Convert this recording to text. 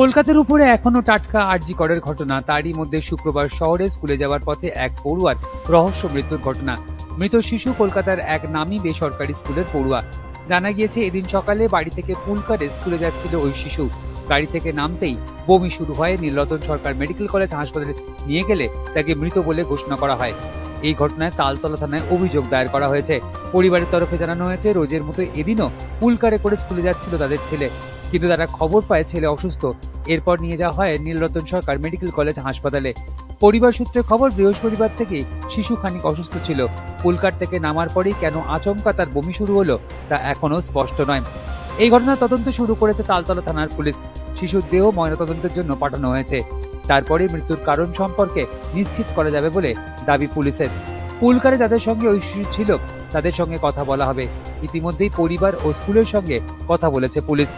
কলকাতার উপরে এখনো টাটকা আরজি করের ঘটনা। তারই মধ্যে শুক্রবার শহরে স্কুলে যাওয়ার পথে এক পড়ুয়ার রহস্য মৃত্যুর ঘটনা। মৃত শিশু কলকাতার এক নামী বেসরকারি স্কুলের পড়ুয়া। জানা গিয়েছে, এদিন সকালে বাড়ি থেকে পুলকারে স্কুলে যাচ্ছিল ওই শিশু। গাড়ি থেকে নামতেই বমি শুরু হয়। নীলরতন সরকার মেডিকেল কলেজ হাসপাতালে নিয়ে গেলে তাকে মৃত বলে ঘোষণা করা হয়। এই ঘটনায় তালতলা থানায় অভিযোগ দায়ের করা হয়েছে। পরিবারের তরফে জানানো হয়েছে, রোজের মতো এদিনও পুলকারে করে স্কুলে যাচ্ছিল তাদের ছেলে, কিন্তু তারা খবর পায় ছেলে অসুস্থ। এরপর নিয়ে যাওয়া হয় নীলরতন সরকার মেডিকেল কলেজ হাসপাতালে। পরিবার সূত্রে খবর, বৃহস্পতিবার থেকে শিশু খানিক অসুস্থ ছিল। পুলকার থেকে নামার পরেই কেন আচমকা তার বমি শুরু হলো তা এখনো স্পষ্ট নয়। এই ঘটনার তদন্ত শুরু করেছে তালতলা থানার পুলিশ। শিশুর দেহ ময়নাতদন্তের জন্য পাঠানো হয়েছে। তারপরে মৃত্যুর কারণ সম্পর্কে নিশ্চিত করা যাবে বলে দাবি পুলিশের। পুলকারে যাদের সঙ্গে ওই শিশু ছিল তাদের সঙ্গে কথা বলা হবে। ইতিমধ্যেই পরিবার ও স্কুলের সঙ্গে কথা বলেছে পুলিশ।